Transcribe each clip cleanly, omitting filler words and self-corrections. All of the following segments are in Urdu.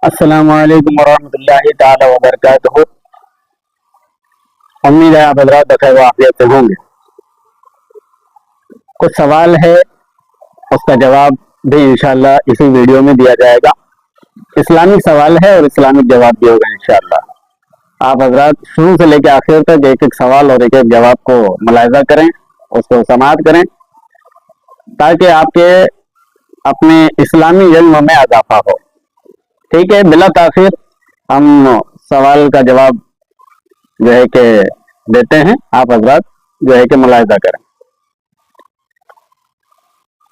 السلام علیکم ورحمۃ اللہ تعالی وبرکاتہ۔ امید ہے آپ حضرات بخیر و عافیت سے ہوں گے۔ کچھ سوال ہے، اس کا جواب بھی انشاءاللہ اسی ویڈیو میں دیا جائے گا۔ اسلامک سوال ہے اور اسلامک جواب بھی ہوگا انشاءاللہ۔ آپ حضرات شروع سے لے کے آخر تک ایک ایک سوال اور ایک ایک جواب کو ملاحظہ کریں، اس کو سماعت کریں، تاکہ آپ کے اپنے اسلامی علم میں اضافہ ہو۔ ٹھیک ہے، بلا تاخیر ہم سوال کا جواب جو ہے کہ دیتے ہیں، آپ حضرات جو ہے کہ ملاحظہ کریں۔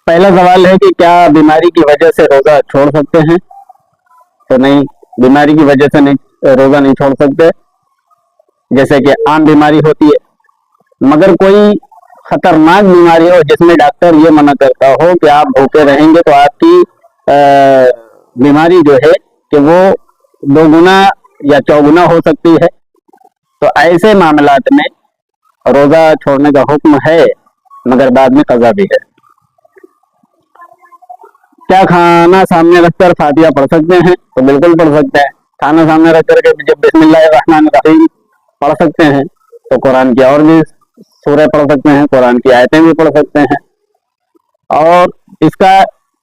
پہلا سوال ہے کہ کیا بیماری کی وجہ سے روزہ چھوڑ سکتے ہیں؟ تو نہیں، بیماری کی وجہ سے نہیں، روزہ نہیں چھوڑ سکتے۔ جیسے کہ عام بیماری ہوتی ہے، مگر کوئی خطرناک بیماری ہو جس میں ڈاکٹر یہ منع کرتا ہو کہ آپ بھوکے رہیں گے تو آپ کی بیماری جو ہے کہ وہ 2 گنا یا 4 گنا ہو سکتی ہے، تو ایسے معاملات میں روزہ چھوڑنے کا حکم ہے، مگر بعد میں قضا بھی ہے۔ کیا کھانا سامنے رکھ کر فاتحہ پڑھ سکتے ہیں؟ تو بالکل پڑھ سکتے ہیں۔ کھانا سامنے رکھ کر کے جب بسم اللہ الرحمن الرحیم پڑھ سکتے ہیں تو قرآن کی اور بھی سورہ پڑھ سکتے ہیں، قرآن کی آیتیں بھی پڑھ سکتے ہیں، اور اس کا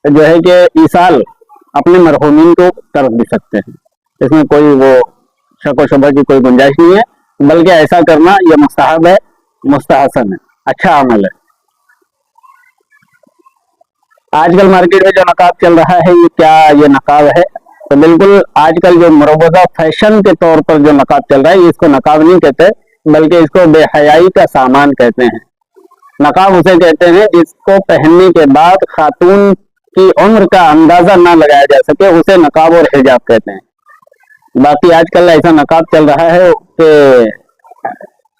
جو ہے کہ ایصال اپنے مرحومین کو کر بھی سکتے ہیں۔ اس میں کوئی وہ شک و شبہ کی کوئی گنجائش نہیں ہے، بلکہ ایسا کرنا یہ مستحب ہے، مستحسن ہے، اچھا عمل ہے۔ آج کل مارکیٹ میں جو نقاب چل رہا ہے، یہ کیا یہ نقاب ہے؟ تو بالکل آج کل جو مروجہ فیشن کے طور پر جو نقاب چل رہا ہے، اس کو نقاب نہیں کہتے، بلکہ اس کو بے حیائی کا سامان کہتے ہیں۔ نقاب اسے کہتے ہیں جس کو پہننے کے بعد خاتون کی عمر کا اندازہ نہ لگایا جا سکے، اسے نقاب اور حجاب کہتے ہیں۔ باقی آج کل ایسا نقاب چل رہا ہے کہ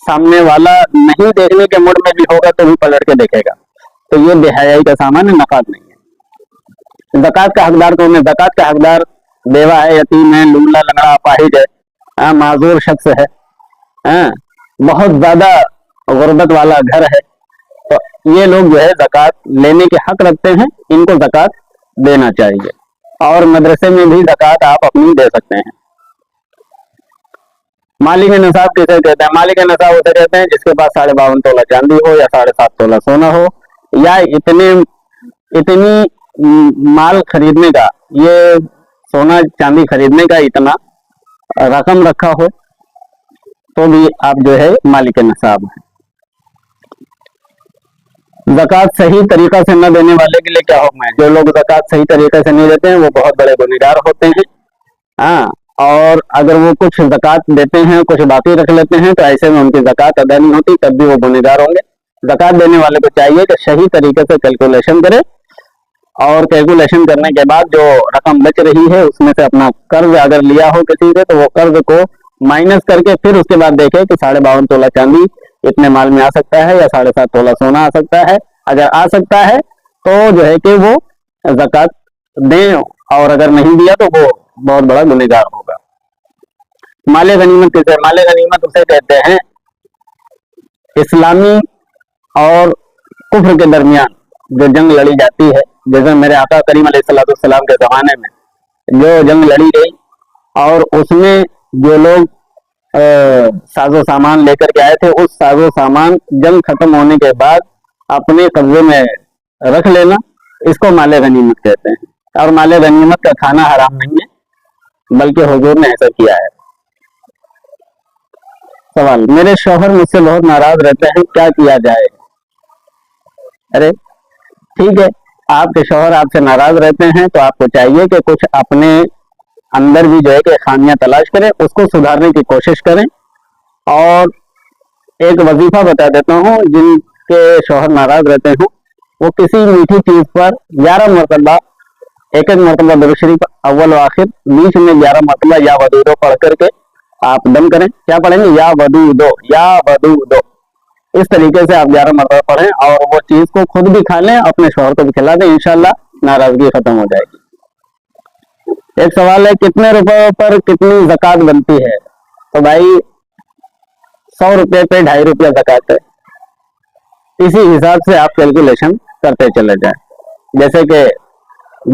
سامنے والا نہیں دیکھنے کے موڈ میں بھی ہوگا تو بھی پلٹ کے دیکھے گا، تو یہ بے حیائی کا سامان ہے، نقاب نہیں ہے۔ زکوٰۃ کا حقدار کون ہے؟ زکوٰۃ کا حقدار بیوہ ہے، یتیم ہے، لنگڑا لنگڑا اپاہج ہے، معذور شخص ہے، بہت زیادہ غربت والا گھر ہے، تو یہ لوگ جو ہے زکوٰۃ لینے کے حق رکھتے ہیں، ان کو زکوٰۃ دینا چاہیے۔ اور مدرسے میں بھی زکوٰۃ آپ اپنی دے سکتے ہیں۔ مالک نصاب کسے کہتے ہیں؟ مالک نصاب اسے کہتے ہیں جس کے پاس 52.5 تولہ چاندی ہو، یا 7.5 تولہ سونا ہو، یا اتنی مال خریدنے کا، یہ سونا چاندی خریدنے کا اتنا رقم رکھا ہو، تو بھی آپ جو ہے مالک نصاب ہے۔ زکوٰۃ صحیح طریقہ سے نہ دینے والے کے لیے کیا حکم ہے؟ جو لوگ زکوٰۃ صحیح طریقے سے نہیں دیتے ہیں وہ بہت بڑے گنہگار ہوتے ہیں، اور اگر وہ کچھ زکوٰۃ دیتے ہیں کچھ باقی رکھ لیتے ہیں تو ایسے میں ان کی زکوٰۃ ادا نہیں ہوتی، تب بھی وہ گنہگار ہوں گے۔ زکوٰۃ دینے والے کو چاہیے کہ صحیح طریقے سے کیلکولیشن کرے، اور کیلکولیشن کرنے کے بعد جو رقم بچ رہی ہے اس میں سے اپنا قرض اگر لیا ہو کسی سے تو وہ قرض کو مائنس کر کے پھر اس کے بعد دیکھے کہ 52.5 تولہ چاندی اتنے مال میں آ سکتا ہے، یا 7.5 تولہ سونا آ سکتا ہے۔ اگر آ سکتا ہے تو جو ہے کہ وہ زکوٰۃ دیں، اور اگر نہیں دیا تو وہ بہت بڑا گنہگار ہوگا۔ مال غنیمت کسے؟ مال غنیمت اسے کہتے ہیں اسلامی اور کفر کے درمیان جو جنگ لڑی جاتی ہے، جیسے میرے آقا کریم علیہ السلام کے زمانے میں جو جنگ لڑی گئی، اور اس میں جو لوگ ساز و سامان لے کر کے آئے تھے، اس ساز و سامان جنگ ختم ہونے کے بعد اپنے قبضے میں رکھ لینا، اس کو مال غنیمت کہتے ہیں۔ اور مال غنیمت کا کھانا حرام نہیں ہے، بلکہ حضور نے ایسا کیا ہے۔ سوال: میرے شوہر مجھ سے بہت ناراض رہتے ہیں، کیا کیا جائے؟ ارے ٹھیک ہے، آپ کے شوہر آپ سے ناراض رہتے ہیں تو آپ کو چاہیے کہ کچھ اپنے اندر بھی جو ہے کہ خامیاں تلاش کریں، اس کو سدھارنے کی کوشش کریں۔ اور ایک وظیفہ بتا دیتا ہوں، جن کے شوہر ناراض رہتے ہوں وہ کسی میٹھی چیز پر 11 مرتبہ، ایک مرتبہ درود شریف اول و آخر، بیچ میں 11 مرتبہ یا ودودو پڑھ کر کے آپ دم کریں۔ کیا پڑھیں گے؟ یا ودودو، یا ودودو، اس طریقے سے آپ 11 مرتبہ پڑھیں، اور وہ چیز کو خود بھی کھا لیں، اپنے شوہر کو بھی کھلا دیں، انشاءاللہ ناراضگی ختم ہو جائے گی۔ ایک سوال ہے، کتنے روپے پر کتنی زکوٰۃ بنتی ہے؟ تو بھائی 100 روپے پہ 2.5 روپیہ زکوٰۃ ہے، اسی حساب سے آپ کیلکولیشن کرتے چلے جائیں۔ جیسے کہ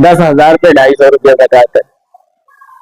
10,000 پہ 250 روپیہ زکوٰۃ ہے،